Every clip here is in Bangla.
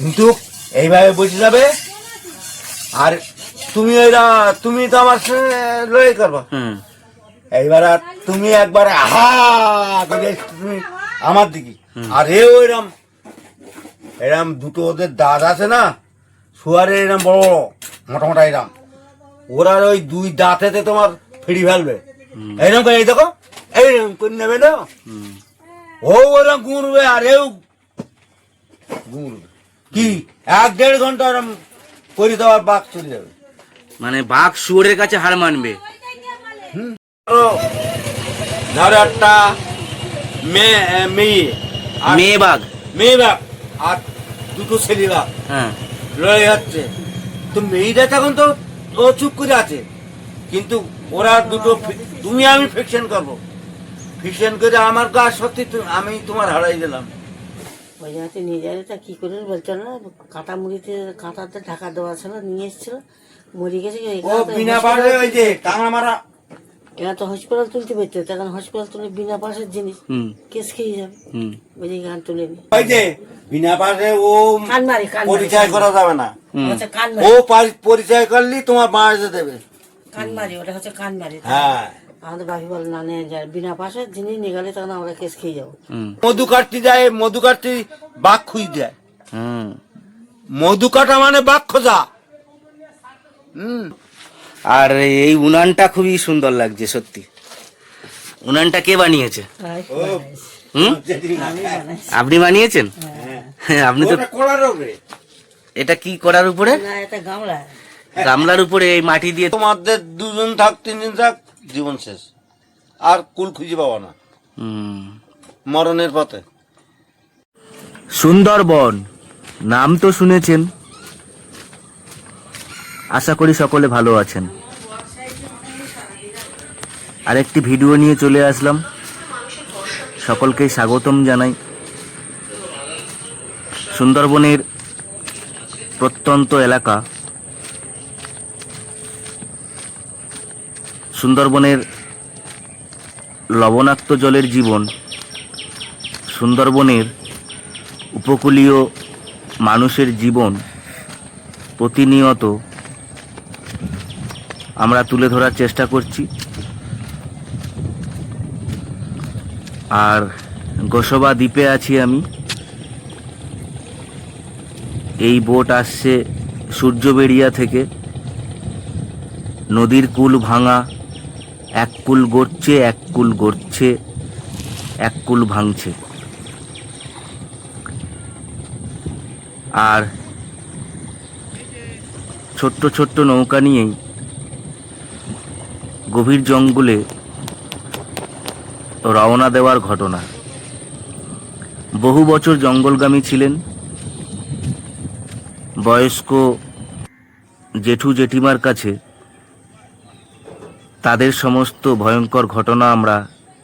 কিন্তু এইভাবে বসে যাবে আর তুমি তুমি তো আমার লড়াই করবা। এইবার আর তুমি একবারে আহা করে তুমি আমার দিকে আর এরম এরম দুটো ওদের দাঁত আছে না শুয়ারে এরম বড় মোটামোটা এরম ওরা ওই দুই দাঁতেতে তোমার ফিরি ফেলবে এইরকম করে এই দেখো এইরকম করে নেবে না ও ওরকম গুঁড়বে আর এও গুঁড়বে কি 1-1.5 ঘন্টা এরম করে দেওয়ার বাঘ চলে যাবে। মানে বাঘ শুয়োরের কাছে হার মানবে। ধরো একটা মেয়ে বাঘ আর দুটো ছেলে বাঘ লড়াই হচ্ছে তো মেয়েটা তখন তো ও চুপ করে আছে কিন্তু ওরা দুটো তুমি আমি ফিকশন করবো ফিকশন করে আমার গা সত্যি আমি তোমার হারাই দিলাম। ওই জায়গাতে নিয়ে যাবে তা কী করে বলছো না কাঁটা মুড়িতে কাঁটাতে ঢাকা দেওয়া ছিল নিয়ে এসেছিল মরে গেছে ও বিনা পাশে ওই যে টাঙা মারা এরা তো হসপিটাল তুলতে পেতে তখন হসপিটাল তুলে বিনা পাশের জিনিস কেস খেয়ে যাবে ওই যে গান তুলে নি ওই যে বিনা পাশে ও কানমারি পরিচয় করা যাবে না ও পরিচয় করলে তোমার বাঁচতে দেবে কানমারি ওটা হচ্ছে কানমারি। হ্যাঁ আমাদের বাপি বলে না নিয়ে যায় বিনা পাশের জিনিস নিয়ে গেলে তখন আমরা কেস খেয়ে যাবো। মধু কাটতে যায় মধু কাটতে বাঘ খুঁজ দেয় মধু কাটা মানে বাঘ খোঁজা। আর এই উনানটা খুবই সুন্দর লাগছে সত্যি। উনানটা কে বানিয়েছে? আপনি বানিয়েছেন? হ্যাঁ আপনি তো এটা কি করার উপরে? গামলার উপরে এই মাটি দিয়ে তোমাদের 2 জন থাক 3 জন থাক জীবন শেষ আর কুল খুঁজে পাবো না মরণের পথে। সুন্দরবন নাম তো শুনেছেন, আশা করি সকলে ভালো আছেন। আরেকটি ভিডিও নিয়ে চলে আসলাম, সকলকে স্বাগতম জানাই। সুন্দরবনের প্রত্যন্ত এলাকা, সুন্দরবনের লবণাক্ত জলের জীবন, সুন্দরবনের উপকূলীয় মানুষের জীবন প্রতিনিয়ত আমরা তুলে ধরার চেষ্টা করছি। আর গোসবা দ্বীপে আছি আমি। এই বোট আসছে সূর্যবেড়িয়া থেকে। নদীর কূল ভাঙা, এক কূল গড়ছে এক কূল গড়ছে এক কূল ভাঙছে। আর ছোট্ট ছোট্ট নৌকা নিয়েই গভীর জঙ্গলে রওনা দেওয়ার ঘটনা। বহু বছর জঙ্গলগামী ছিলেন বয়স্ক জেঠু জেঠিমার কাছে তাদের সমস্ত ভয়ঙ্কর ঘটনা আমরা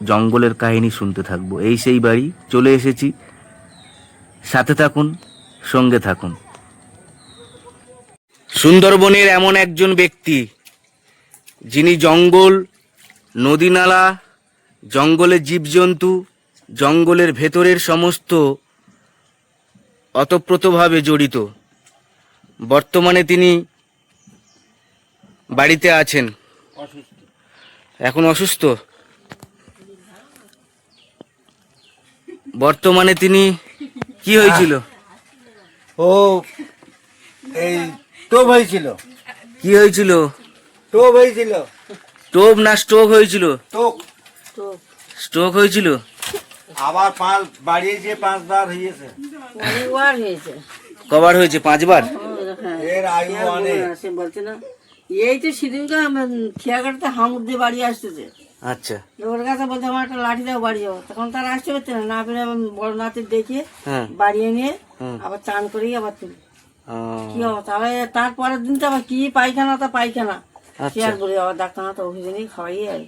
জঙ্গলের কাহিনী শুনতে থাকবো। এই সেই বাড়ি, চলে এসেছি, সাথে থাকুন, সঙ্গে থাকুন। সুন্দরবনের এমন একজন ব্যক্তি যিনি জঙ্গল, নদীনালা, জঙ্গলের জীবজন্তু, জঙ্গলের ভেতরের সমস্ত ওতপ্রোতভাবে জড়িত। বর্তমানে তিনি বাড়িতে আছেন, এখন অসুস্থ। বর্তমানে তিনি কি হয়েছিল? ও এই টোপ হয়েছিল। কি হয়েছিল? টোপ হয়েছিল। টোপ না স্ট্রোক হয়েছিল? টোপ স্ট্রোক হয়েছিল। আবার 5 বাড়িয়েছে, 5 বার হয়েছে। অনেকবার হয়েছে। কবার হয়েছে? 5 বার। এর আয়ু অনেক। সে বলছে না এই তো সেদিনকে খেয়াঘাটতে হামুর দিয়ে বাড়ি আসতেছে। আচ্ছা, ওর কাছে বলছে আমার একটা লাঠি দাও বাড়ি যাবো, তখন তারা আসতে পারছে না, না পেরে বড় নাতির দেখে বাড়িয়ে নিয়ে আবার চান করেই আবার তুলি। কি হবো তাহলে তারপরের দিন তো আবার কি পায়খানা তা পায়খানা খেয়াল করে আবার ডাক্তার তো ওষুধ খাওয়াই আর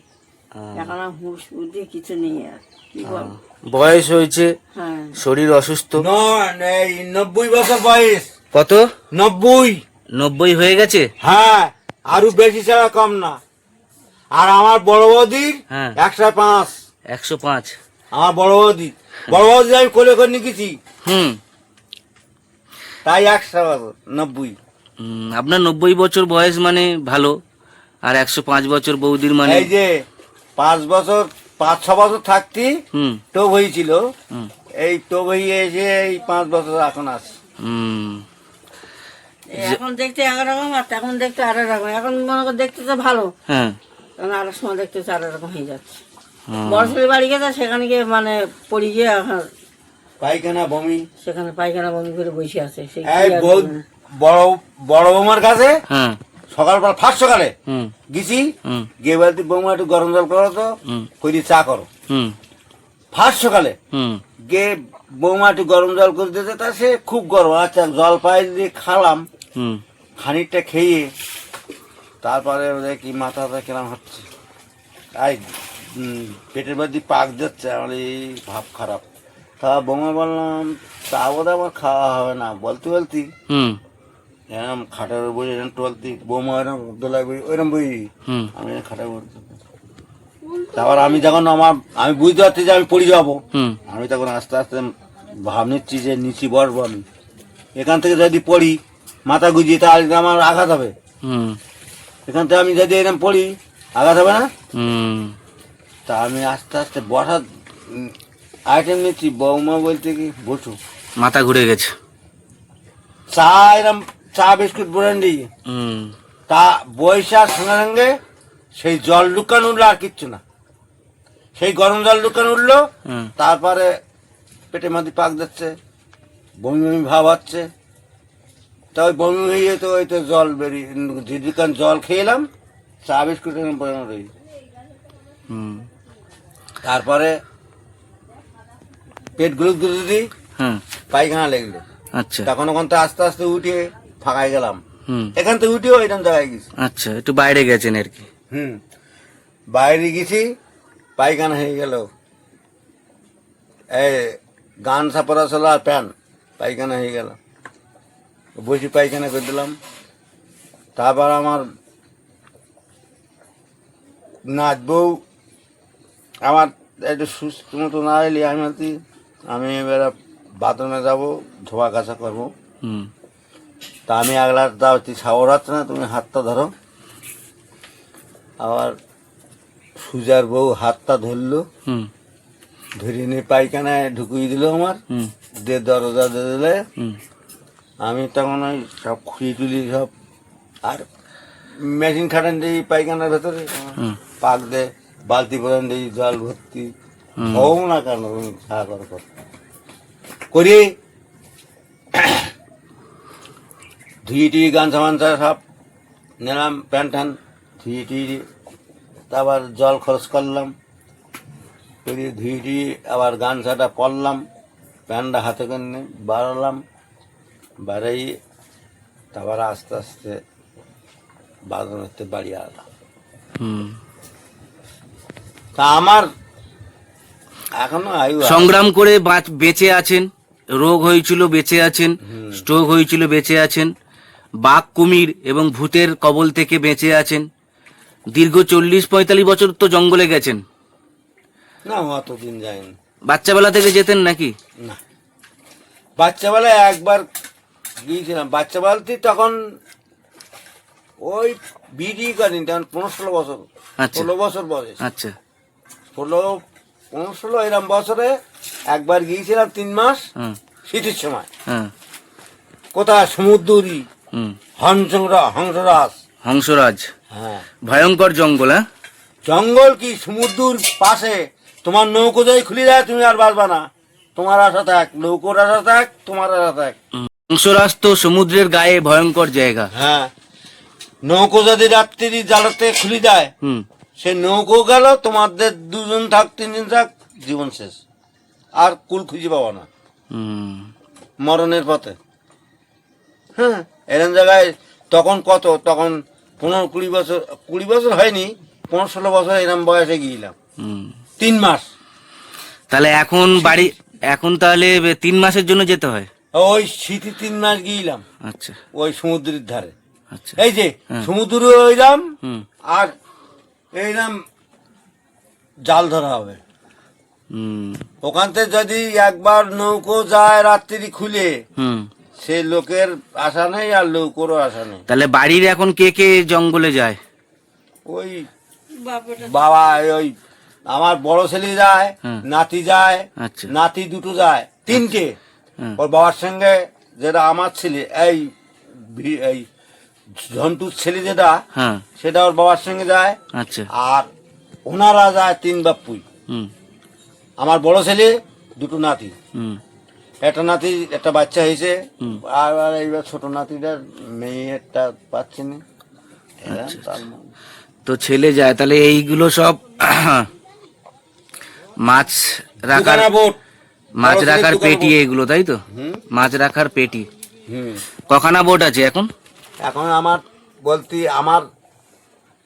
এখন আর হুঁশ বুদ্ধি কিছু নেই আর কি বলবো। বয়স হয়েছে, হ্যাঁ শরীর অসুস্থ। 90 বছর বয়স। কত? 90 হয়ে গেছে। হ্যাঁ, আরো বেশি ছাড়া কম না। আর আমার বড় বৌদির 105। 105 আমার বড় বৌদি আমি কোলে করে নিয়ে গেছি। তাই 190। আপনার 90 বছর বয়স মানে ভালো, আর 105 বছর বৌদির মানে এই যে 5 বছর 5-6 বছর থাকতি হুম টোপ হয়েছিল, হুম এই টোপ হয়ে এসে এই 5 বছর এখন আছে। হুম এখন দেখতে একরকম আর তখন দেখতে আরেক রকম। এখন মনে করো দেখতে তো ভালো, হ্যাঁ কারণ আরেক সময় দেখতে তো আরেক রকম হয়ে যাচ্ছে। হুম। বড় ছেলে বাড়ি গেছে, সেখানে গিয়ে মানে পড়ি গিয়ে এখন পায়খানা বমি। সেখানে পায়খানা বমি করে বসে আছে। সে কি এই আর বউ করবে? বড় বড় বৌমার কাছে হ্যাঁ সকালবেলা ফার্স্ট সকালে হুম গেছি, হুম গিয়ে বলতে বৌমা একটু গরম জল করো তো, হুম কইরি চা করো। হুম ফার্স্ট সকালে হুম গিয়ে বৌমা একটু গরম জল করে দিতে, তা সে খুব গরম। আচ্ছা জল পাই দিয়ে খালাম, হুম খানিকটা খেয়ে তারপরে দেখি মাথাটা কিরম হচ্ছে, তাই পেটের মধ্যে পাক যাচ্ছে, আমার এই ভাব খারাপ। তা বৌমা বললাম তা বোধ আমার খাওয়া হবে না, বলতে বলতি হুম এরম খাটার বই এরম টলতি, বৌমা এরম দোলায় বই ওইরম বই, হুম আমি খাটার বলতে। তারপর আমি যখন আমি বুঝতে পারছি যে আমি পড়ে যাবো, হুম আমি তখন আস্তে আস্তে ভাব নিচ্ছি যে নিচে বসবো আমি, এখান থেকে যদি পড়ি মাথা গুজিয়ে তাহলে আমার আঘাত হবে, হুম এখান থেকে আমি যদি এরকম পড়ি আঘাত হবে না। হুম তা আমি আস্তে আস্তে বসার আইটেম নিচ্ছি, বৌমা বলতে কি বসু, মাথা ঘুরে গেছে। চা এরম চা বিস্কুট ব্র্যান্ডি, হুম তা বৈশার সঙ্গে সঙ্গে সেই জল ঢুকান উঠলো, আর কিচ্ছু না, সেই গরম জল ঢুকান উঠলো। হুম তারপরে পেটের মধ্যে পাক যাচ্ছে, বমি বমি ভাব হচ্ছে, তা ওই বমি হয়ে তো ওই তো জল বেরিয়ে দীর্ঘকান জল খেলাম, চা বিস্কুট এরকম পড়ানো রই। হুম তারপরে পেট গুলো গুলো দিই, হ্যাঁ পায়খানা লেগলো, আচ্ছা তখন ওখান থেকে আস্তে আস্তে উঠে ফাঁকায় গেলাম, হুম এখান থেকে উঠেও এরকম জায়গায় গেছি। আচ্ছা, একটু বাইরে গেছেন আর কি। বাইরে গেছি, পায়খানা হয়ে গেল, এই গান সাপড়া চলা প্যান পায়খানা হয়ে গেল, বসে পায়খানা করে দিলাম। তারপর আমার নাচবউ আমার একটু সুস্থ মতো না এলে আমি এবার বাথরুমে যাবো, ধোয়া কাচা করবো। হুম তা আমি আগলা দাও সাবর হচ্ছে না, তুমি হাতটা ধরো। আবার সুজার বউ হাতটা ধরলো, হুম ধরে নিয়ে পায়খানায় ঢুকিয়ে দিল আমার, হুম দিয়ে দরজা দিয়ে দিলে হুম আমি তখন ওই সব খুঁড়ি টুলি সব আর মেশিন খাটান দিই পায়খানার ভেতরে, হুম পাক দে বালতি প্রধান দিই জল ভর্তি, হও না কেন তুমি সাহায্য করি ধুয়ে টুয়ে গান সামান সব নিলাম, প্যান্ট ট্যান ধুয়ে টুয়ে, তারপর জল খরচ করলাম, করে ধুয়ে টুয়ে আবার গান ছাটা পরলাম, প্যান্টটা হাতে করে নিয়ে বাড়ালাম, বাড়াই তারপর আস্তে আস্তে বাথরুমের বাড়ি আলাম। হুম তা আমার এখনো আয়ু আছে। সংগ্রাম করে বেঁচে আছেন, রোগ হয়েছিল বেঁচে আছেন, স্ট্রোক হয়েছিল বেঁচে আছেন, বাঘ কুমির এবং ভূতের কবল থেকে বেঁচে আছেন। দীর্ঘ 40-45 বছর তো জঙ্গলে গেছেন। না অতদিন যায়নি, বাচ্চাবেলা থেকে যেতেন নাকি? না বাচ্চাবেলায় একবার গিয়েছিলাম, বাচ্চাবেলাতে তখন ওই বিডি করেনি, তখন 15-16 বছর, আচ্ছা 16 বছর বয়স, আচ্ছা 15-16 এরম বছরে একবার গিয়েছিলাম 3 মাস হুম শীতের সময়। হ্যাঁ কোথায় সমুদ্রী হুম হংসরাজ, হংসরাজ, হ্যাঁ ভয়ঙ্কর জঙ্গল। হ্যাঁ জঙ্গল কি সমুদ্রের পাশে, তোমার নৌকো যদি খুলে যায় তুমি আর বাঁচবা না, তোমার আশা থাক, নৌকোর আশা থাক, তোমার আশা থাক। হংসরাজ তো সমুদ্রের গায়ে ভয়ঙ্কর জায়গা। হ্যাঁ নৌকো যদি রাত্রি জালাতে খুলে যায়, হুম সে নৌকো গেল, তোমাদের 2 জন থাক 3 জন থাক, জীবন শেষ, আর কুল খুঁজে পাবো না, হুম মরণের পথে। হ্যাঁ এরকম জায়গায় তখন কত, তখন 15-20 বছর, 20 বছর হয়নি, 15-16 বছর এরম বয়সে গিয়েছিলাম, হুম 3 মাস। তাহলে এখন বাড়ি, এখন তাহলে 3 মাসের জন্য যেতে হয়? ওই শীতে 3 মাস গিয়েছিলাম, আচ্ছা ওই সমুদ্রের ধারে, আচ্ছা এই যে হ্যাঁ। সমুদ্র ওইরাম, হুম আর এইরাম জাল ধরা হবে। হুম ওখান থেকে যদি একবার নৌকো যায় রাত্রি খুলে, হুম সে লোকের আশা নেই আর লোকেরও আশা নেই। তাহলে বাড়ির এখন কে কে জঙ্গলে যায়? ওই বাপটা বাবা, ওই আমার বড় ছেলে যায়, হুম। নাতি যায়, আচ্ছা। নাতি দুটো যায়, তিনটে। হুম। ওর বাবার সঙ্গে যেটা আমার ছেলে, এই এই ঝন্টুর ছেলে যেটা, হ্যাঁ। সেটা ওর বাবার সঙ্গে যায়। আচ্ছা। আর ওনারা যায় 3 বাপুই। হুম আমার বড় ছেলে, দুটো নাতি, হুম একটা নাতি একটা বাচ্চা হয়েছে, হুম। আর এইবার ছোট নাতিটার মেয়েটা পাচ্ছে না। এরা তার মধ্যে। তো ছেলে যায়, তাহলে এইগুলো সব মাছ রাখার দুখানা বোট, মাছ বড় ছেলের রাখার দুখানা পেটি বোট। এগুলো, তাই তো? হুম মাছ রাখার পেটি। হুম। কখানা বোট আছে এখন? এখন আমার বলতে, আমার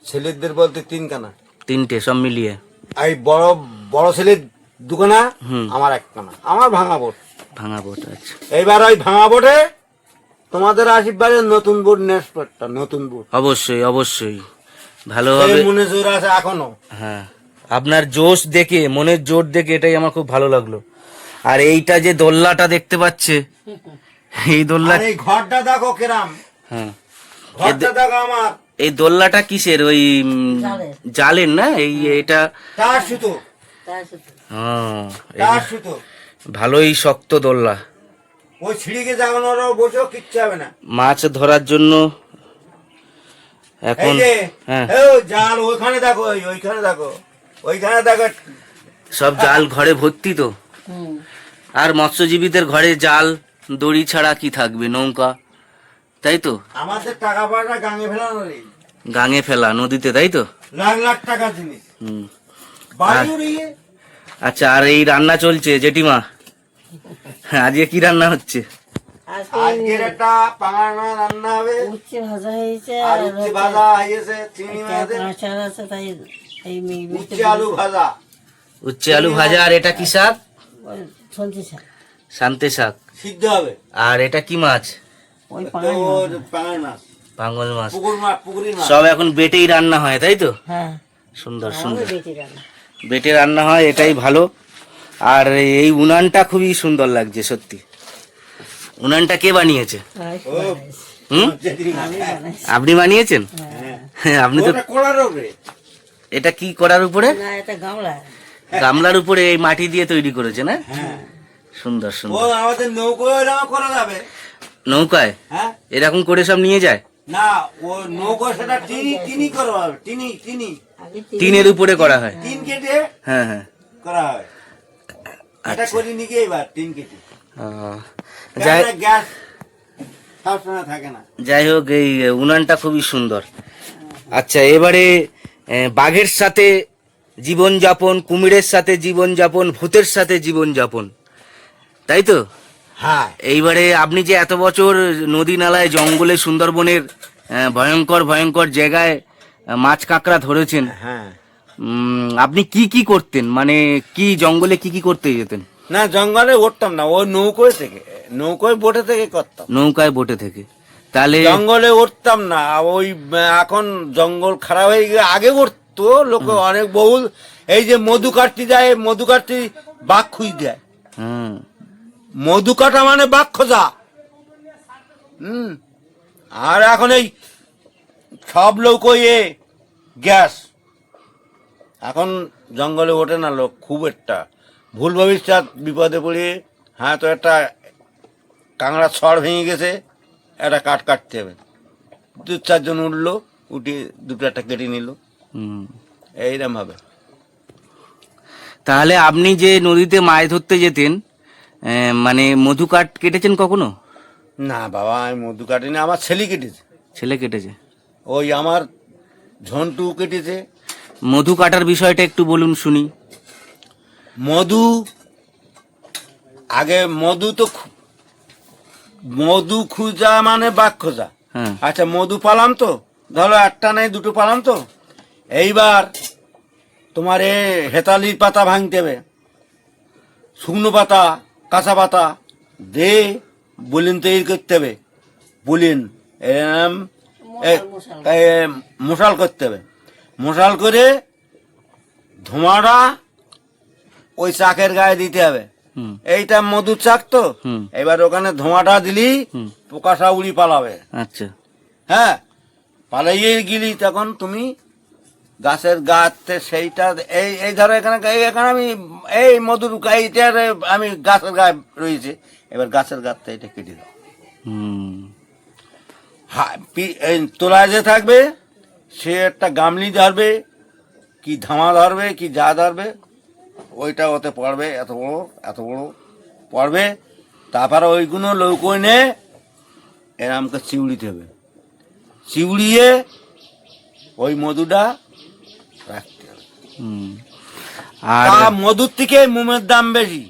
ছেলেদের বলতে 3খানা। 3টে সব মিলিয়ে। এই বড় বড় ছেলের 2খানা, হুম। আমার 1খানা, আমার ভাঙা বোট। ভাঙা বোট আছে। এইবার ওই ভাঙা বোটে তোমাদের আশীর্বাদে নতুন বোট নেসপটটা, নতুন বোট। অবশ্যই অবশ্যই সেই ভালোভাবে। মনে জোর আছে এখনো। হ্যাঁ, আপনার জোশ দেখে, মনের জোর দেখে এটাই আমার খুব ভালো লাগলো। আর এইটা যে দোল্লাটা দেখতে পাচ্ছে, এই দোল্লা, আর এই ঘরটা দেখো কিরাম, হ্যাঁ, ঘরটা দেখো আমার, এই দোল্লাটা কিসের? ওই জালের। জালের না? এই এটা তার সুতো, তার সাথে হ্যাঁ, তার সুতো। ভালোই শক্ত দোল্লা। ওই সিঁড়িকে যখন ওরা বসেও কিচ্ছু হবে না। মাছ ধরার জন্য এই এখন, যে হ্যাঁ, এই জাল ওইখানে দেখো, ওইখানে দেখো, ওইখানে দেখো। সব জাল ঘরে ভর্তি তো। হুম আর মৎস্যজীবীদের ঘরে জাল, দড়ি ছাড়া কি থাকবে? নৌকা, তাই তো? আমাদের টাকা পয়সা গাঙে ফেলানো নেই, গাঙে ফেলা, নদীতে, তাই তো? লাখ লাখ টাকার জিনিস হুম। বাড়ি উড়িয়ে। আচ্ছা, আর এই রান্না চলছে জেঠিমা? হ্যাঁ, আজকে কি রান্না হচ্ছে? আজকের একটা পাঙানো রান্না হবে, উচ্ছে ভাজা হয়েছে আর উচ্ছে ভাজা হয়েছে, চিংড়ি মাছের আচার আছে, তাই এই উচ্ছে আলু ভাজা। উচ্ছে আলু ভাজা। আর এটা কি শাক? শুনছি স্যার শান্তে শাক। সিদ্ধ হবে। আর এটা কি মাছ? ওই তোর পাঙাশ মাছ, পাঙ্গল মাছ। পুকুর মাছ, পুকুরের মাছ। সব এখন বেটেই রান্না হয়, তাই তো? হ্যাঁ সুন্দর আমাদের সুন্দর বেটি রান্না। বেটে রান্না হয়, এটাই ভালো। আর এই উনানটা খুবই সুন্দর লাগছে সত্যি। উনানটা কে বানিয়েছে? ও, হুম, আমি বানাইছি। আপনি বানিয়েছেন? হ্যাঁ। হ্যাঁ, আপনি তো। ওটা কলার উপরে। এটা কি করার উপরে? না এটা গামলা। গামলার উপরে এই মাটি দিয়ে তৈরি করেছে না? হ্যাঁ। সুন্দর ও সুন্দর। আমাদের নৌকো এরকম করা যাবে। নৌকায় হ্যাঁ, এরকম করে সব নিয়ে যায়? না ও নৌকো সেটা টিনি করা হবে, টিনি আগে টিনের উপরে করা হয়? টিন কেটে হ্যাঁ হ্যাঁ। করা হয়। এটা আচ্ছা। করিনি কি এবার টিন কেটে। যাই গ্যাস সবসময় থাকে না। যাই হোক, এই উনানটা খুবই সুন্দর। আচ্ছা, এবারে বাঘের সাথে জীবনযাপন, কুমিরের সাথে জীবনযাপন, ভূতের সাথে জীবনযাপন, তাই তো? হ্যাঁ, এইবারে আপনি যে এত বছর নদী নালায়, জঙ্গলে, সুন্দরবনের ভয়ঙ্কর ভয়ঙ্কর জায়গায় মাছ কাঁকড়া ধরেছেন, হ্যাঁ। আপনি কি কি করতেন? মানে কি জঙ্গলে কি কি করতে যেতেন? না জঙ্গলে উঠতাম না, ওই নৌকোয় থেকে, নৌকোয় বোটে থেকে করতাম। নৌকায় বোটে থেকে? তাহলে জঙ্গলে উঠতাম না। ওই এখন জঙ্গল খারাপ হয়ে গিয়ে আগে উঠতো লোক অনেক বহুল। এই যে মধু কাটতে যায়, মধু কাটতে বাঘ খুঁজ দেয়। হুম, মধু কাটা মানে বাঘ খোঁজা। আর এখন এই সব লোক গ্যাস, এখন জঙ্গলে ওঠে না লোক খুব একটা। ভুল ভবিষ্যৎ বিপদে পড়ে, হ্যাঁ তো একটা কাঁকড়ার ছড় ভেঙে গেছে, একটা কাটতে হবে, 2-4 জন উঠলো, উঠে দুটো একটা কেটে নিল, হুম। এইরকম হবে। তাহলে আপনি যে নদীতে মাছ ধরতে যেতেন, মানে মধু কাঠ কেটেছেন কখনো? না বাবা, আমি মধু কাটিনি, আমার ছেলে কেটেছে। ছেলে কেটেছে? ওই আমার ঝন্টু কেটেছে। মধু কাটার বিষয়টা একটু বলুন শুনি। মধু, আগে মধু তো মধু খুঁজা মানে বাঘ খোঁজা। হ্যাঁ। আচ্ছা, মধু পালাম তো, ধরো একটা নেই দুটো পালাম তো, এইবার তোমার হেতালির পাতা ভাঙতে হবে, শুকনো পাতা, কাঁচা পাতা দে, বুলিন তৈরি করতে হবে, বুলিন মশাল করতে হবে। মশাল করে ধোঁয়াটা ওই চাকের গায়ে দিতে হবে, হুম এইটা মধুর চাক তো, হুম এবার ওখানে ধোঁয়াটা দিলি হুম পোকাশা উড়ি পালাবে। আচ্ছা হ্যাঁ, পালাইয়ে গেলি তখন তুমি গাছের গাছতে সেইটা এই এই ধরো এখানে এখানে আমি এই মধুর এইটার আমি গাছের গায়ে রয়েছে, এবার গাছের গাছটা এটা কেটে দাও। হুম এই তোলায় যে থাকবে সে একটা গামলি ধরবে কি ধামা ধরবে কি যা ধরবে, ওইটা ওতে পড়বে এত বড় পড়বে। তারপরে ওইগুলো লৌকো এনে এরমকে চিউড়িতে হবে, চিউড়িয়ে ওই মধুটা রাখতে হবে। হুম আর আর মধুর থেকে মোমের দাম বেশি,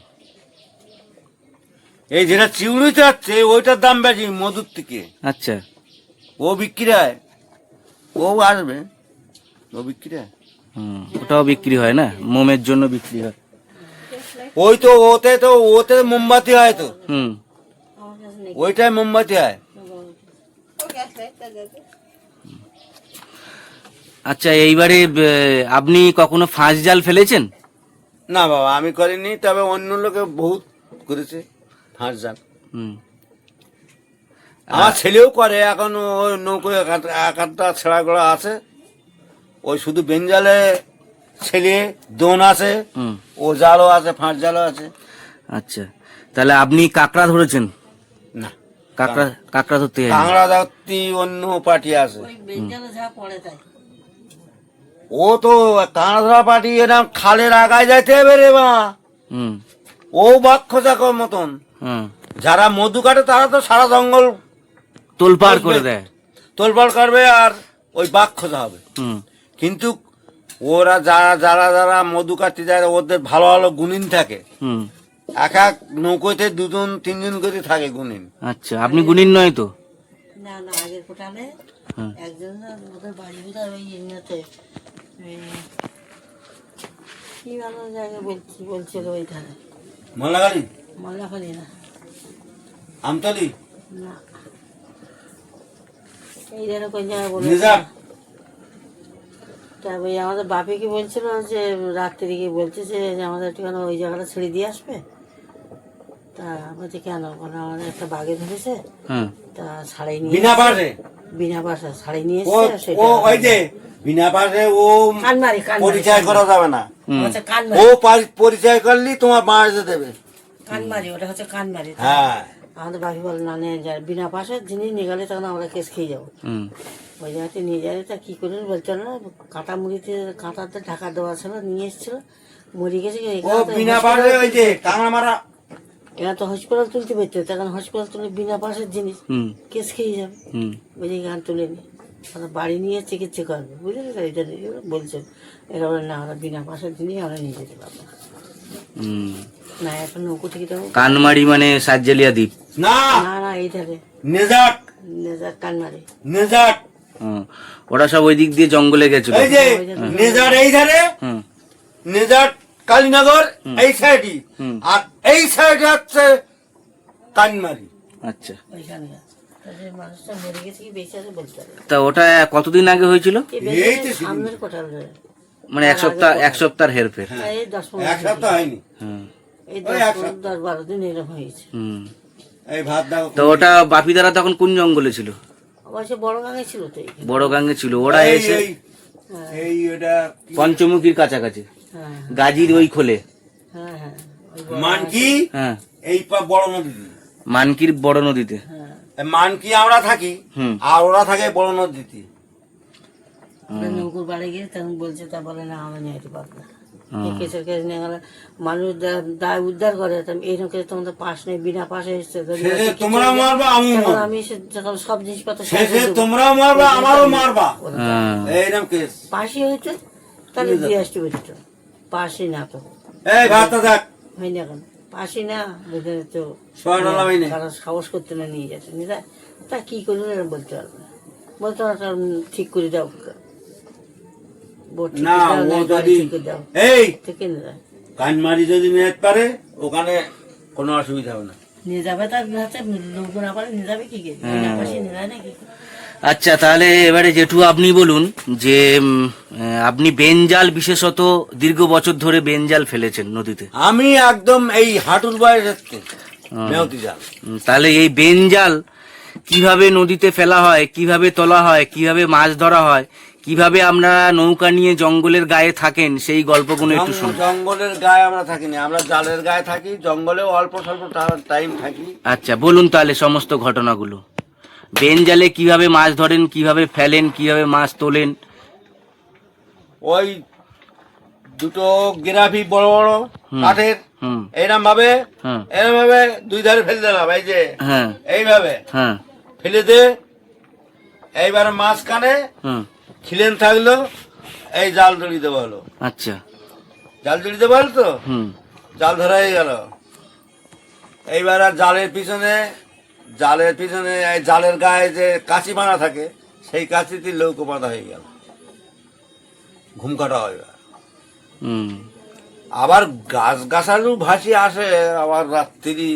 এই যেটা চিউড়িতে হচ্ছে ওইটার দাম বেশি মধুর থেকে। আচ্ছা ও বিক্রি হয়, ও আসবে, ও বিক্রি হয়। ওটাও বিক্রি হয় না, মোমের জন্য বিক্রি হয়। ওই তো ওতে মোমবাতি হয় তো, হুম আমার কাছে নেই। ওইটাই মোমবাতি হয়। আচ্ছা এইবারে আপনি কখনো ফাঁস জাল ফেলেছেন? না বাবা আমি করিনি, তবে অন্য লোকে বহুত করেছে ফাঁস জাল। হুম আমার ছেলেও করে, এখন ওই নৌকোয় একাধটা ছেঁড়া গোড়া আছে, ওই শুধু বেঞ্জালে ছেলে দোন আছে, হুম ও জালও আছে, ফাঁস জালও আছে। আচ্ছা তাহলে আপনি কাঁকড়া ধরেছেন? না, কাঁকড়া ধরতে যায়নি? কাঁকড়া ধরতি অন্য পার্টি আছে, ওই বেঞ্জালে যা পড়ে তাই। ও তো কাঁকড়া ধরা পার্টি এরকম খালের আগায় যাইতে হবে রে মা, হুম ও বাক্ষ চাকর মতন। হুম যারা মধু কাটে তারা তো সারা জঙ্গল তোলপাড় করে দেয়। তোলপাড় করবে আর ওই বাঘ খোঁজা হবে। হুম কিন্তু ওরা যারা মধু কাটতে যায় ওদের ভালো ভালো গুণিন থাকে, হুম এক এক নৌকোতে দুজন তিনজন করে থাকে গুণিন। আচ্ছা আপনি গুণিন নয় তো? না না, আগের কোটালে হুম একজন না ওদের বাড়ি বোধহয় ওই ইয়েতে কি ভালো জায়গা বলছিল ওইখানে, মোল্লাগাড়ি, মাল্লাখালি না, আমতলি, না এই যেন কোন জায়গায় বলে। নিজাম। তা ওই আমাদের বাপি কি বলছিল যে রাত্রি কি বলতেছে যে আমাদের একটুখানি ওই জায়গাটা ছেড়ে দিয়ে আসবে। তা বলছে কেন, বলে আমাদের একটা বাঘে ধরেছে, হুম তা ছাড়াই নিয়ে বিনা পাশে বিনা বাসা ছাড়াই নিয়ে ও এসছে। ও ওই যে বিনা পাশে ও কানমারি পরিচয় করা যাবে না, হচ্ছে ও কানমারি, পরিচয় করলি তোমার বাড়িতে দেবে। কানমারি ওটা হচ্ছে কানমারি। হ্যাঁ, আমাদের বাপি বলে না নিয়ে যায়, বিনা পাশে জিনিস নিয়ে গেলে তখন আমরা কেস খেয়ে যাবো। হুম ওই জায়গাতে নিয়ে যাবে, তা কি করে বলছে না, কাঁটা মুড়িতে কাঁটাতে ঢাকা দেওয়া ছিল, নিয়ে এসেছিল, মরে গেছে। ও বিনা পাশে ওই যে কাঁকড়া মারা। এরা তো হসপিটাল তুলতে পারতো, তখন হসপিটাল তুলে বিনা পাশের জিনিস হুম কেস খেয়ে যাবে। হুম বুঝে গান তুলে নি বাড়ি নিয়ে চিকিৎসা করবে, বুঝলি তো, এটা বলছেন। এরা বলে না, আমরা বিনা পাশের জিনিস আমরা নিয়ে যেতে পারবো না। হুম না একটা নৌকো থেকে দেবো। কানমারি মানে সাতজালিয়া দ্বীপ? না, না না, এইটারে নেজাট, নেজার কানমারি। নেজাট, হুম, ওরা সব ওই দিক দিয়ে জঙ্গলে গেছিল। এই যে নেজাট এই ধারে, হুম নেজাট কালীনগর এই সাইডই, হুম। আর এই সাইডে হচ্ছে কানমারি। আচ্ছা ওইখানে তাদের মানুষটা মরে গেছে কি বেঁচে আছে বলতে পারে। তা ওটা কতদিন আগে হয়েছিল? এই এই তো বেঁচে শুরু। সামনের কোটাল ধরে। মানে এক সপ্তাহ হেরফের। এই 10-15 এক সপ্তাহ হয়নি, হুম এই ওই এক 10-12 দিন এরকম হয়েছে। হুম এই ভাত দাও। তো ওটা বাপিদারা তখন কোন জঙ্গলে ছিল? অবশ্য বড় গাঙে ছিল তো এইখানে। বড় গাঙ্গে ছিল। ওরা এই এসে এই এটা পঞ্চমুখীর কাছাকাছি হ্যাঁ গাজীর ওই খোলে। হ্যাঁ হ্যাঁ, ওই বড় মানকি হ্যাঁ এই বড় নদী, মানকির বড় নদীতে। হ্যাঁ, মানকি আমরা থাকি হুম আর ওরা থাকে বড় নদীতে। আমরা নৌকুর বাড়ি গিয়ে তখন বলছে, তা বলে না আমরা নিয়ে যেতে পারবো না। এই কেসের কেস নিয়ে গেলে মানুষ দায় উদ্ধার করে, এইরকম কেস তোমাদের পাশ নেই, বিনা পাশে এসছে। শেষে তোমরা মারবা আমিও তখন মারবো, আমি যখন সব জিনিসপত্র শেষে তোমরাও মারবা আমারও মারবা, হ্যাঁ। এইরকম কেস। পাশি হইতো তাহলে দিয়ে আসতে পারতো, পাশি না তো এই ভাতটা দেখ, হয়নি এখন পাশি না, বুঝে তো $100 হয়নি। তারা সাহস করতে না নিয়ে যাচ্ছে, নিয়ে যায়। তা কি করবে এরা বলতে পারবে না, বলতে পারবে ঠিক করে দাও, বোট ঠিক না করে দাও, ও গাড়ি যদি ঠিক করে দাও, এই ঠিক কিনে দেয়। কানমারি যদি নেট পারে ওখানে কোনো অসুবিধা হবে না। নিয়ে যাবে, তার হাতে লোক না পারে নিয়ে যাবে কি করে, বিনা পাশে নিয়ে যায় নাকি। আচ্ছা, তাহলে এবারে জেঠু আপনি বলুন যে আপনি বেনজাল বিশেষত দীর্ঘ বছর ধরে বেনজাল ফেলেছেন নদীতে। আমি একদম এই হাঁটুর বয়স মেয়তি জাল। তাহলে এই বেনজাল কিভাবে নদীতে ফেলা হয়, কিভাবে তোলা হয়, কিভাবে মাছ ধরা হয়, কিভাবে আমরা নৌকা নিয়ে জঙ্গলের গায়ে থাকেন, সেই গল্পগুলো একটু শুনুন। জঙ্গলের গায়ে আমরা থাকি না, আমরা জালের গায়ে থাকি, জঙ্গলেও অল্প স্বল্প টাইম থাকি। আচ্ছা, বলুন তাহলে সমস্ত ঘটনাগুলো। বেনজালে কিভাবে মাছ ধরেন, কিভাবে ফেলেন, কিভাবে মাছ তোলেন। ওই দুটো গেরাফি বড় বড় কাঠের হুম। এরম ভাবে হ্যাঁ। এরম ভাবে দুই ধারে ফেলে দিলাম, এই যে হ্যাঁ। এইভাবে হ্যাঁ। ফেলে দে। এইবার মাঝখানে হুম। খিলেন থাকলো, এই জাল দড়ি দেওয়া হলো। আচ্ছা। জাল দড়ি দেওয়া হলো তো, হুম। জাল ধরা হয়ে গেল। এইবার আর জালের পিছনে এই জালের গায়ে যে কাঁচি বাঁধা থাকে, সেই কাঁচিতে লৌকো বাঁধা হয়ে গেল, ঘুম কাটা হয়। হুম। আবার গাছ গাছালু ভাসি আসে, আবার রাত্রি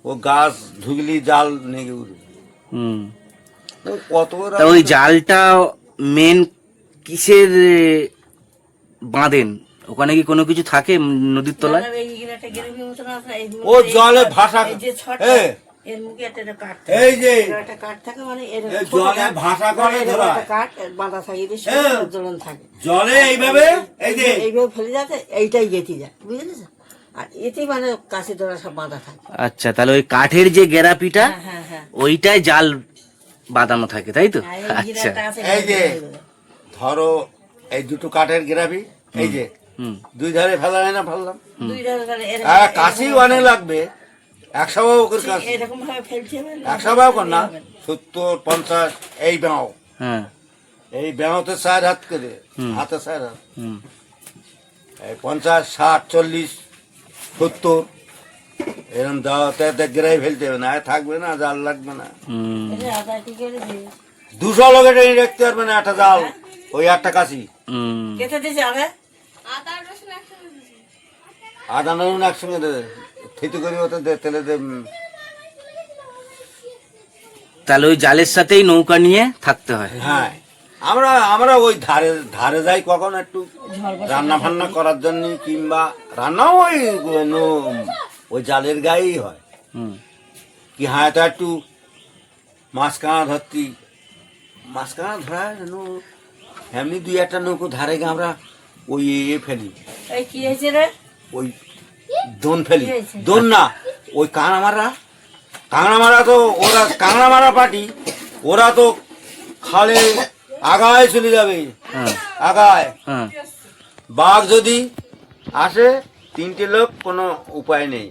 ও গাছ ঢুকলি জাল নেগে উঠবে। হুম। ও কত তা ওই জালটা মেন কিসের বাঁধেন? ওখানে কি কোনো কিছু থাকে নদীর তলায়? ও জলে ভাসা, এর মুখে একটা কাঠ এই যে একটা কাঠ থাকে, মানে জলে ভাসা করে ধরা কাঠ বাঁধা থাকে, জ্বলন থাকে জলে এইভাবে, এই যে এইভাবে ফেলে যাতে এইটাই গেঁথে যায়, বুঝলেন? আর এতেই মানে কাছে ধরা সব বাঁধা থাকে। আচ্ছা, তাহলে ওই কাঠের যে গেরাপিটা, হ্যাঁ হ্যাঁ, ওইটাই জাল বাঁধানো থাকে, তাই তো? আচ্ছা। এই যে ধরো এই দুটো কাঠের গেরাবি, এই যে দুই ধারে ফেলা হয় না, ফেললাম। কাশি অনেক লাগবে, 100 বাবু করে কাশি, এরকম ভাবে ফেলতে হবে, 100 বাবু কর না, 70 50 এই ব্যাও, হ্যাঁ। এই ব্যাওতে 4 হাত করে, হাতে 4 হাত, হুম। এই 50 60 40 70 এরকম দেওয়াতে গেরাই ফেলতে হবে, না থাকবে না, জাল লাগবে না। হুম। 200 লোকে টেনে রাখতে পারবে না একটা জাল, ওই একটা কাশি। হুম। কেটে দিয়েছে আগে আদা নুন একসঙ্গে দেবে, থিতু করে ওতে তেলে দে। তাহলে ওই জালের সাথেই নৌকা নিয়ে থাকতে হয়। হ্যাঁ, আমরা ওই ধারে যাই কখন একটু রান্না ফান্না করার জন্য, কিংবা রান্নাও ওই জালের গায়েই হয়। হুম। কি হ্যাঁ, তো একটু মাছ কাঁড়া ধরতি, মাছ কাঁড়া ধরা এমনি 2-1টা নৌকো ধারে গিয়ে আমরা ওই ফেলি, এই কি হয়েছে রে, ওই দোন ফেলি, দোন না ওই কাঁড়া মারা তো ওরা কাঁড়া মারা পার্টি, ওরা তো খালে আগায় চলে যাবে, হ্যাঁ। আগায়। হ্যাঁ। বাঘ যদি আসে, 3টে লোক কোনো উপায় নেই,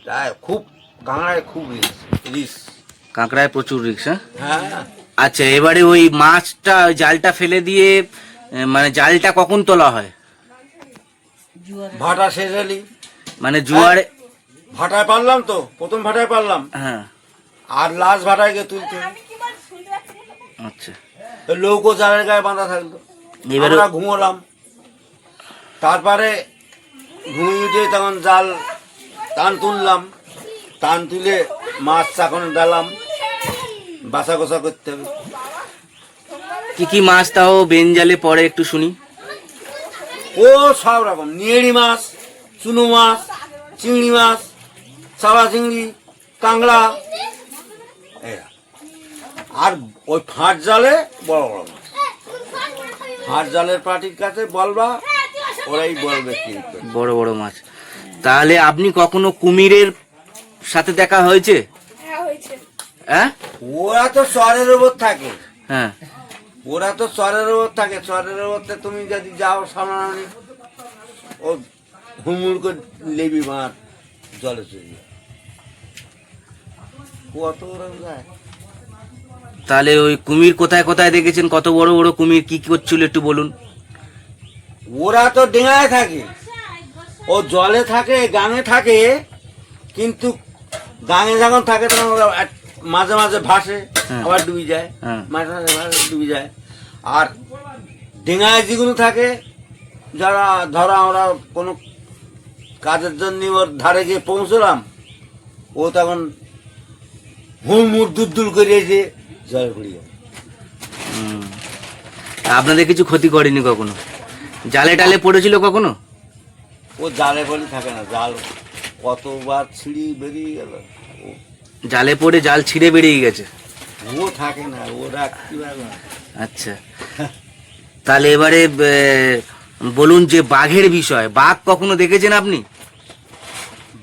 তাই খুব কাঁকড়ায় খুব রিস্ক। কাঁকড়ায় প্রচুর রিস্ক। হ্যাঁ। হ্যাঁ, আচ্ছা, এবারে ওই মাছটা জালটা ফেলে দিয়ে মানে জালটা কখন তোলা হয়? ভাটা শেষ হলি, মানে জোয়ারে। ভাটায় পারলাম তো, প্রথম ভাটায় পারলাম, হ্যাঁ। আর লাস্ট ভাটায় গিয়ে তুলতে আচ্ছা। লৌকো জালের গায়ে বাঁধা থাকলো। এবারে আমরা ঘুমোলাম, তারপরে ঘুমিয়ে উঠে তখন জাল টান তুললাম, টান তুলে মাছ চাকনে ডালাম, বাসা গোসা করতে হবে। কি কি মাছ তাও বেনজালে পড়ে একটু শুনি। ও সব রকম, নিয়েড়ি মাছ, চুনো মাছ, চিংড়ি মাছ, সাবা চিংড়ি, কাঁকড়া, এরা। আর ওই ফাঁট জালে বড় বড় মাছ, ফাঁট জালের পার্টির কাছে বলবা, ওরাই বলবে কি বড় বড় মাছ। তাহলে আপনি কখনো কুমিরের সাথে দেখা হয়েছে? হ্যাঁ। ওরা তো চরের ওপর থাকে, হ্যাঁ। ওরা তো চরের ওপর থাকে, চরের ওপরতে তুমি যদি যাও সামনাসামনি, ও হুমুড় করে লেবি মাছ জলে চলে যায়, কত ওরা যায়। তাহলে ওই কুমির কোথায় কোথায় দেখেছেন? কত বড় বড় কুমির, কি কি করছিল একটু বলুন। ওরা তো ডেঙায় থাকে, ও জলে থাকে, গাঙে থাকে, কিন্তু গাঙে যখন থাকে তখন ওরা মাঝে মাঝে ভাসে, আবার ডুবে যায়, মাঝে মাঝে ভাসে ডুবে যায়। আর ডেঙায় যেগুলো থাকে, যারা ধরা আমরা কোনো কাজের জন্য ওর ধারে গিয়ে পৌঁছলাম, ও তখন হুড়মুড় দুল করে এসে জলে পড়ে যাবে। আপনাদের কিছু ক্ষতি করেনি কখনো? জালে টালে পড়েছিল কখনো? ও জালে বলে থাকে না, জাল কতবার ছিঁড়ি বেরিয়ে গেল, জালে পড়ে জাল ছিঁড়ে বেরিয়ে গেছে। ও থাকে না, ওরা কিভাবে। আচ্ছা, তাহলে এবারে বলুন যে বাঘের বিষয়, বাঘ কখনো দেখেছেন আপনি?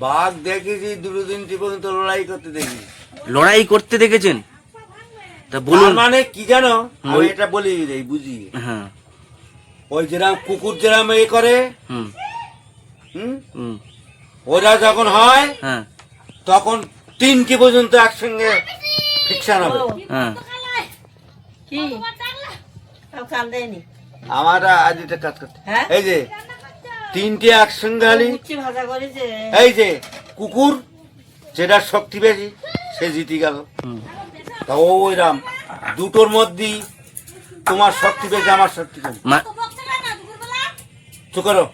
বাঘ দেখেছি, দুটো তিনটি পর্যন্ত লড়াই করতে দেখি। লড়াই করতে দেখেছেন? তা বলুন। তার মানে কি জানো, আমি এটা বলি এই বুঝি। হ্যাঁ। ওই যেরাম কুকুর যেরাম এ করে, হুম হুম, হুম। ওরা যখন হয় হ্যাঁ তখন তিনটি পর্যন্ত একসঙ্গে ফিকশন হবে। হ্যাঁ। কি তাও কাল দেয়নি। আমার আজ এটা কাজ করতে, হ্যাঁ? এই যে তিনটি একসঙ্গে হলি, উচ্ছি ভাজা করেছে। এই যে কুকুর যেটা শক্তি বেশি সে জিতে গেল। হুম। তা ওইরাম দুটোর মধ্যেই তোমার শক্তি বেশি, আমার শক্তি কম। চুপ করো।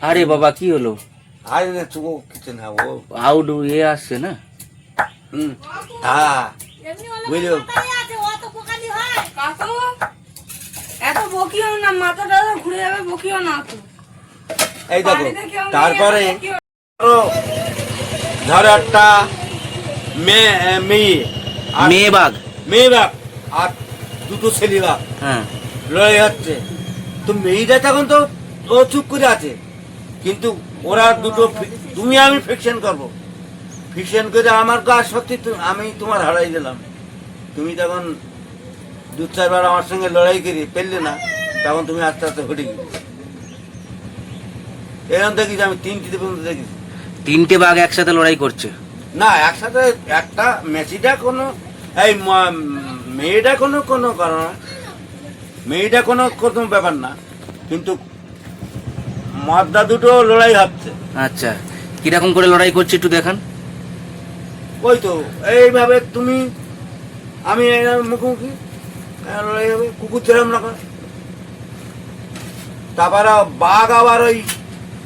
আরে বাবা কি হলো? আরে না চুপ, কিছু না। ও আউট এ আসছে না? হুম, হ্যাঁ বুঝলো। কাকু এত বকিও না, মাথাটা ঘুরে যাবে, বকিও না তো। এই দেখো, বাড়িতে কেউ নেই, তারপরে বকিও ধরো একটা মেয়ে আর মেয়ে বাঘ। মেয়ে বাঘ আর দুটো ছেলে বাঘ হ্যাঁ। লড়াই হচ্ছে। তো মেয়েটা তখন তো ও চুপ করে আছে, কিন্তু ওরা দুটো তুমি আমি ফিকশন করবো, ফিকশন করে আমার গা শক্তি আমি তোমার হারাই দিলাম। তুমি তখন দু চারবার আমার সঙ্গে লড়াই করি পেলে না, তখন তুমি আস্তে আস্তে ঘটে গেলে। এরকম দেখিস আমি তিনটিতে পর্যন্ত দেখিস। তিনটে বাঘ একসাথে লড়াই করছে? না, একসাথে একটা মেসিটা কোনো এই মেয়েটা কোনো কোনো কারণ না, মেয়েটা কোনো কোনো ব্যাপার না, কিন্তু মদ্দা দুটো লড়াই হচ্ছে। আচ্ছা, কিরকম করে লড়াই করছে একটু দেখান। ওই তো এইভাবে তুমি আমি এরকম মুখোমুখি লড়াই হবে, কুকুর যেরম না করে। তারপরে বাঘ আবার ওই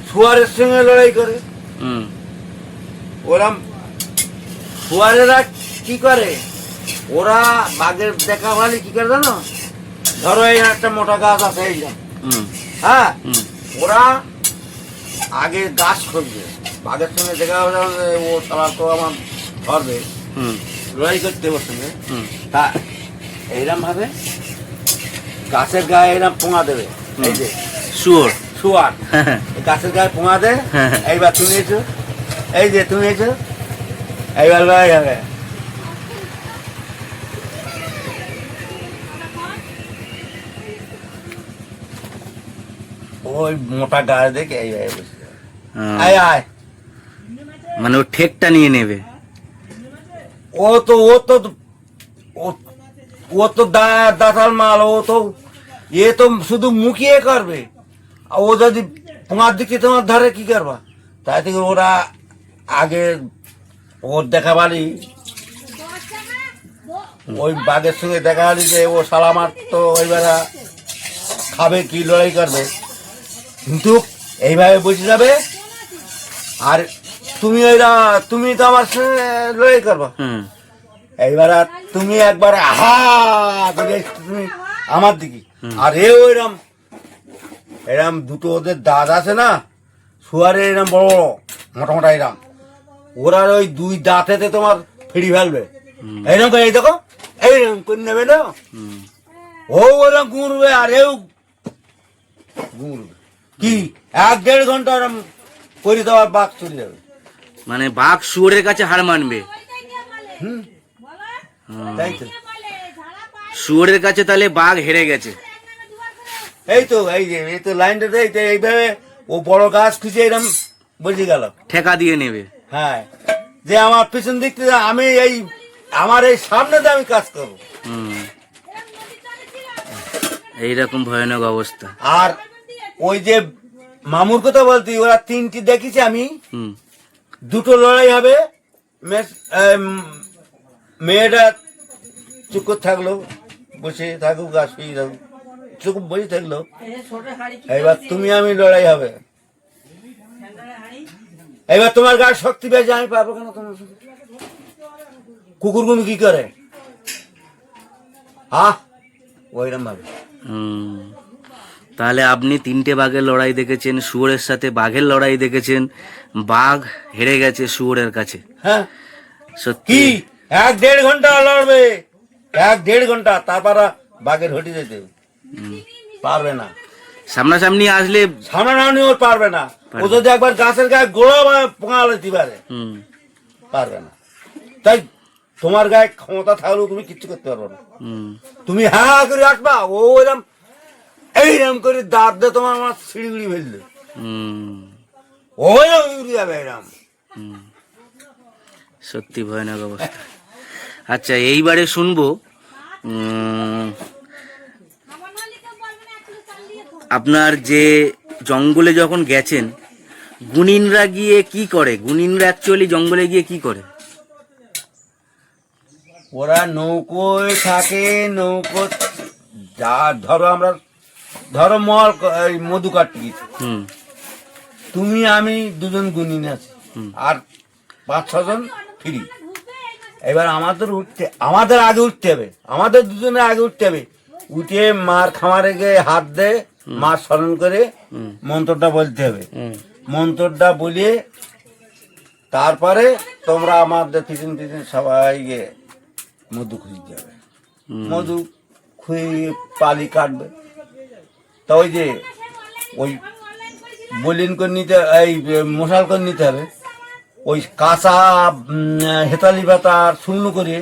শুয়ারের সঙ্গে লড়াই করে। হুম। ওরা শুয়ারেরা কি করে, ওরা বাঘের দেখা ভালি কি করে জানো, ধরো এই একটা মোটা গাছ আছে এই যে, হুম হ্যাঁ, হুম ওরা আগে গাছ খুঁজবে, বাঘের সঙ্গে দেখা হবে যখন, ও সারা তো আমার ধরবে, হুম লড়াই করতে ওর সঙ্গে। হুম তা এইরকম ভাবে গাছের গায়ে এরকম পোঙা দেবে, এই যে শুয়োর। শুয়ার এই গাছের গায়ে পোঙা দে। এইবার তুমি এসো, এই যে তুমি এসো, এইবার লড়াই হবে। ওই মোটা গায়ে দেখে এইভাবে বসে যাবে। আয় আয়, মানে ও ঠেকটা নিয়ে নেবে। ও তো ও তো দাতাল মাল, ও তো এ তো শুধু মুখিয়ে করবে। আর ও যদি তোমার দিকে তোমার ধারে কি করবা, তাই থেকে ওরা আগে ওর দেখাবালি, ওই বাঘের সঙ্গে দেখাবালি যে ও সালামার তো ওইবারা খাবে কি লড়াই করবে, কিন্তু এইভাবে বসে যাবে। আর তুমি তো আমার সঙ্গে লড়াই করবা। হুম এইবার আর তুমি একবারে আহা করে তুমি আমার দিকে, আর এ ওইরম এরম দুটো ওদের দাঁত আছে না, শুয়ারে এরম বড় বড় মোটা মোটা এরম, ওরা ওই দুই দাঁতেতে তোমার ফিরি ফেলবে। এইরকম করে এই দেখো, এইরকম করে নেবে না, হুম। ও ওরকম গুঁড়বে আর এও গুঁড়বে। কি 1-1.5 ঘন্টা এরম করে দেওয়ার বাঘ চলে যাবে। মানে বাঘ শুয়োরের কাছে হার মানবে। হুম, তাই তো। শুয়োরের কাছে তাহলে বাঘ হেরে গেছে। এই তো এই তো লাইনটা এই তো এইভাবে ও বড় গাছ খুঁজে এরকম বুঝে গেল, ঠেকা দিয়ে নেবে। হ্যাঁ, যে আমার পিছন দিক থেকে আমি এই আমার এই সামনে দিয়ে আমি কাজ করবো। হুম। এইরকম ভয়ানক অবস্থা। আর ওই যে মামুর কথা বলতি, ওরা তিনটি দেখেছি আমি, হুম দুটো লড়াই হবে, মেয়েটা চুপ করে থাকলো, বসে থাকুক গাছ শুয়ে থাকুক, চুপ বসে থাকলো। এইবার তুমি আমি লড়াই হবে, এইবার তোমার গায়ে শক্তি পেয়েছে, আমি পারবো কেন তোমার সঙ্গে? কুকুরগুলো কি করে, হ্যাঁ ওইরকম ভাবে। তাহলে আপনি 3টে বাঘের লড়াই দেখেছেন, শুয়োরের সাথে বাঘের লড়াই দেখেছেন, বাঘ হেরে গেছে শুয়োরের কাছে। হ্যাঁ সত্যি কি 1-1.5 ঘন্টা লড়বে, 1-1.5 ঘন্টা, তারপর বাঘের হটি যেতে পারবে না। সামনাসামনি আসলে সামনাসামনি ওর পারবে না। ও যদি একবার গাছের গায়ে গোড়া পোঙালে দিবারে পারবে না। তাই তোমার গায়ে ক্ষমতা থাকলেও তুমি কিচ্ছু করতে পারবে না। তুমি হ্যাঁ করে আসবা, ও এরম এইরকম করে দাঁত দিয়ে তোমার আমার সিঁড়ি ফেললে ওই উড়ে যাবে এরম। সত্যি ভয়ানক অবস্থা। আচ্ছা এইবারে শুনবো আপনার যে জঙ্গলে যখন গেছেন, গুনিনরা গিয়ে কি করে? গুনিনরা অ্যাকচুয়ালি জঙ্গলে গিয়ে কি করে? ওরা নৌকোয় থাকে, নৌকো যা ধরো আমরা ধরো মল মধু কাটতে গেছি, তুমি আমি দুজন গুনিন আছি আর 5-6 জন ফ্রি। এবার আমাদের আগে উঠতে হবে, আমাদের দুজনের আগে উঠতে হবে। উঠে মার খামারে গিয়ে হাত দে মার স্মরণ করে মন্ত্রটা বলতে হবে। মন্ত্রটা বলিয়ে তারপরে তোমরা আমাদের পিছন পিছন সবাই গিয়ে মধু খুঁজতে হবে। মধু খুঁজে পালি কাটবে। তা ওই যে ওই বলিন করে নিতে, এই মশাল করে নিতে হবে। ওই কাঁচা হেতালি পাতা শূন্য করে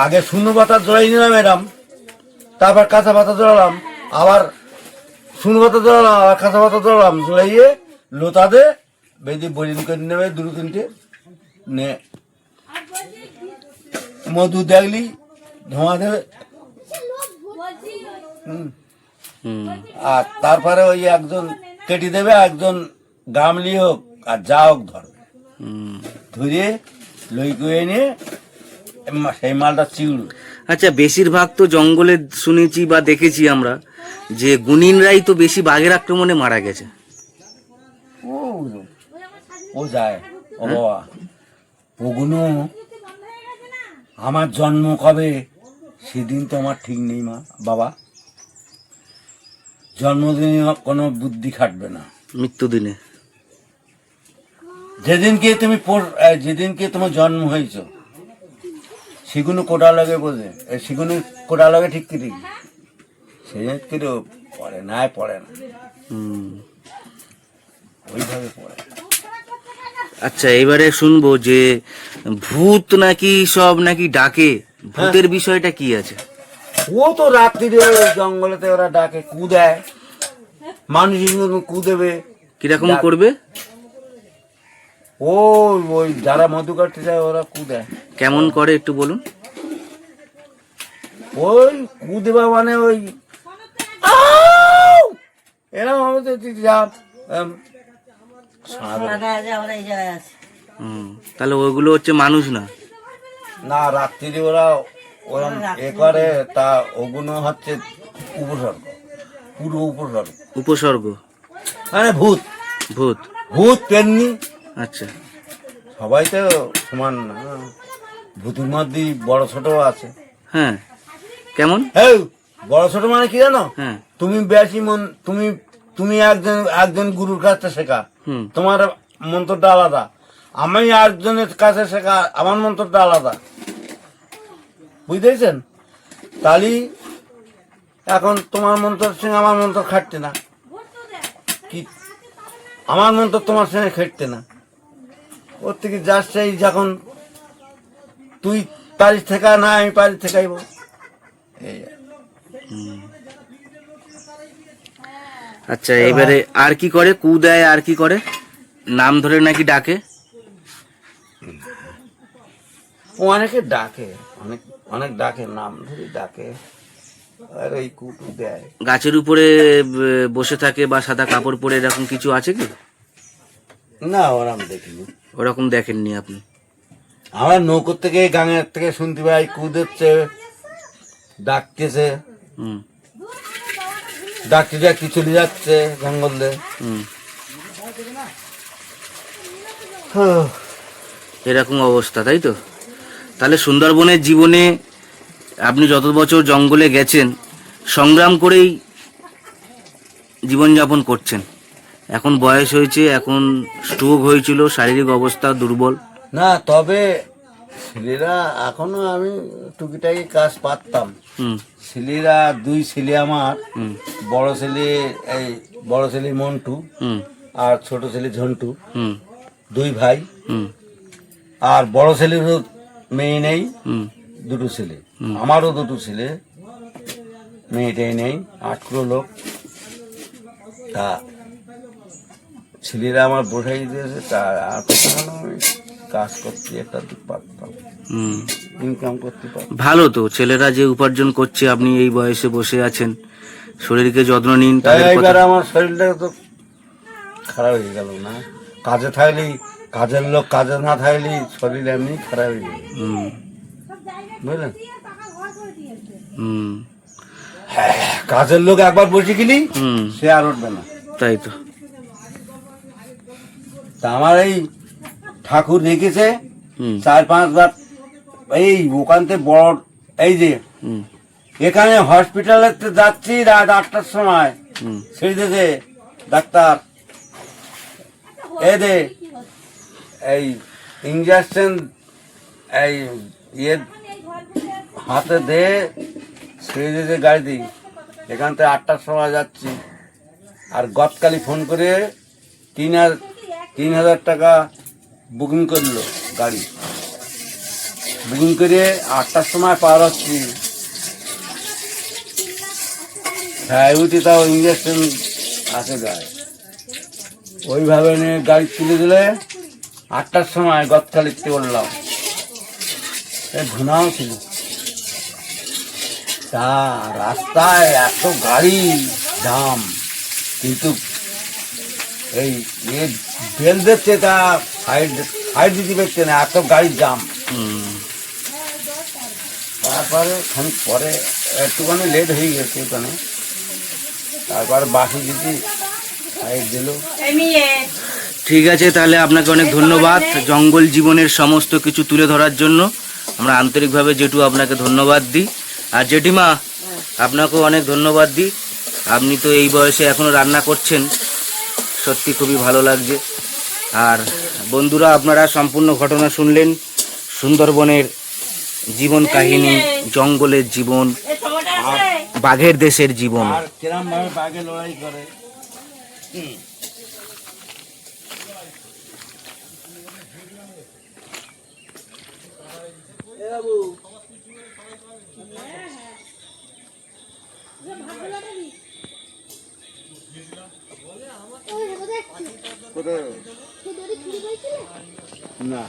আগে শূন্য পাতা জড়াই নিলাম এরম, তারপর কাঁচা পাতা জড়ালাম, আবার শূন্য পাতা জড়ালাম, আবার কাঁচা পাতা জড়ালাম, জড়াইয়ে লোতাতে বেঁধে বলিন করে নেবে 2-3টে নে মধু দেখলি ধোঁয়া দেবে। আর তারপরে ওই একজন কেটে দেবে, একজন গামলি হোক আর যা হোক ধরবে, ধরে লই করে নিয়ে সেই মালটা চিউড়। আচ্ছা বেশিরভাগ তো জঙ্গলে শুনেছি বা দেখেছি আমরা যে গুনিনরাই তো বেশি বাঘের আক্রমণে মারা গেছে। ও যায় ও বাবা, ওগুলো আমার জন্ম কবে সেদিন তো আমার ঠিক নেই মা বাবা। জন্মদিনে কোনো বুদ্ধি খাটবে না, মৃত্যুদিনে যেদিনকে তুমি যেদিনকে তোমার জন্ম হয়েছ সেগুলো কোটা লাগে বোঝে, সেগুলো কোটা লাগে ঠিক কি ঠিক সেদিন কিন্তু পড়ে না, পড়ে না, ওইভাবে পড়ে। আচ্ছা এবারে শুনবো যে ভূত নাকি সব নাকি ডাকে, ভূতের বিষয়টা কি আছে? ও তো রাত্রিরে জঙ্গলেতে ওরা ডাকে, কুদায়, মানুষ কুদেবে। কিরকম করবে? ওই যারা মধু কাটতে যায় ওরা কুদায়। কেমন করে একটু বলুন। ওই কুদেবা মানে ওই এরকম হবে তো যা তাহলে ওইগুলো হচ্ছে মানুষ না? না, রাত্রিরে ওরা ওরম এ করে, তা ওগুলো হচ্ছে উপসর্গ, পুরো উপসর্গ। উপসর্গ মানে ভূত ভূত ভূত তেমনি। আচ্ছা সবাই তো সমান না, ভূতের মধ্যে বড় ছোট আছে। হ্যাঁ কেমন? এই বড় ছোট মানে কি জানো? হ্যাঁ তুমি বেশি তুমি একজন গুরুর কাছে শেখা, তোমার মন্ত্রটা আলাদা। আমি একজনের কাছে শেখা, আমার মন্ত্রটা আলাদা, বুঝতেছেন? তাহলে এখন তোমার মন্ত্রের সঙ্গে আমার মন্ত্র খাটতে না, কি আমার মন্ত্র তোমার সঙ্গে খাটতে না। ওর থেকে যার সেই যখন তুই পারিস থেকে না আমি পারিস থেকাইব, এই আচ্ছা এবারে আর কি করে? কু দেয় আর কি করে? নাম ধরে নাকি ডাকে? অনেকে ডাকে, অনেক অনেক ডাকে, নাম ধরে ডাকে, আর ওই কুটু দেয়। গাছের উপরে বসে থাকে বা সাদা কাপড় পরে এরকম কিছু আছে কি? না ওরকম দেখিনি। ওরকম দেখেননি আপনি? আমরা নৌকোর থেকে গাঙের থেকে শুনতে পাই কুদেচ্ছে, ডাকতেছে, ডাকতে ডাকতে চলে যাচ্ছে জঙ্গল দিয়ে। এরকম অবস্থা তাই তো? তাহলে সুন্দরবনের জীবনে আপনি যত বছর জঙ্গলে গেছেন সংগ্রাম করেই জীবনযাপন করছেন, এখন বয়স হয়েছে, এখন স্ট্রোক হয়েছিল, শারীরিক অবস্থা দুর্বল। না তবে ছেলেরা এখনো আমি টুকিটাকি কাজ পারতাম। হুম ছেলেরা দুই ছেলে আমার, হুম বড় ছেলে এই বড় ছেলে মন্টু হুম আর ছোট ছেলে ঝন্টু, হুম দুই ভাই। হুম আর বড় ছেলেরও মেয়ে নেই, হুম দুটো ছেলে। আমারও দুটো ছেলে, মেয়েটাই নেই, 8 লোক। তা ছেলেরা আমার বোঝাই দিয়েছে, তা আর তখন আমি কাজ করতে একটা দিক পারতাম, হুম। ইনকাম করতে পারতাম। ভালো তো, ছেলেরা যে উপার্জন করছে, আপনি এই বয়সে বসে আছেন, শরীরকে যত্ন নিন। তাদের এইবার কথা আমার শরীরটা তো খারাপ হয়ে গেল না, কাজে থাকলেই, কাজের লোক কাজে না থাকলেই শরীর এমনি খারাপ হয়ে গেল, হুম বুঝলেন। হুম কাজের লোক একবার বসে গেলি হুম সে আর উঠবে না। তাই তো। তা আমার এই ঠাকুর রেখেছে হুম 4-5 বার, এই ওখানতে বড়, এই যে হুম এখানে হসপিটালে যাচ্ছি রাত 8টার সময়, হুম সেই দিকে ডাক্তার এই দে এই ইঞ্জেকশন এই ইয়ে হাতে দে, সেই দিকে গাড়ি দিই। এখান থেকে 8টার সময় যাচ্ছি, আর গতকালি ফোন করে 3,000 টাকা বুকিং করলো গাড়ি, বুকিং করে 8টার সময় পার হচ্ছি। হ্যাঁ উঠি, তাও ইঞ্জেকশন আছে গায়ে, ওইভাবে নিয়ে গাড়ি তুলে দিলে 8টার সময় গতকালিতে বললাম, ধুনাও ছিল। তা রাস্তায় এত গাড়ি জাম, কিন্তু এই বেল দিচ্ছে, তা সাইড দিতে পারছে না, এত গাড়ির জাম। হুম তারপরে খানিক পরে একটুখানি লেট হয়ে গেছে ওখানে, তারপরে বাসি দিদি সাইড দিল। ঠিক আছে, তাহলে আপনাকে অনেক ধন্যবাদ জঙ্গল জীবনের সমস্ত কিছু তুলে ধরার জন্য। আমরা আন্তরিকভাবে জেঠু আপনাকে ধন্যবাদ দিই, আর জেঠিমা আপনাকেও অনেক ধন্যবাদ দিই। আপনি তো এই বয়সে এখনো রান্না করছেন, সত্যি খুবই ভালো লাগছে। আর বন্ধুরা, আপনারা সম্পূর্ণ ঘটনা শুনলেন, সুন্দরবনের জীবন কাহিনী, জঙ্গলের জীবন, বাঘের দেশের জীবন। আর কিরম ভাবে বাঘে লড়াই করে। কোথায়? না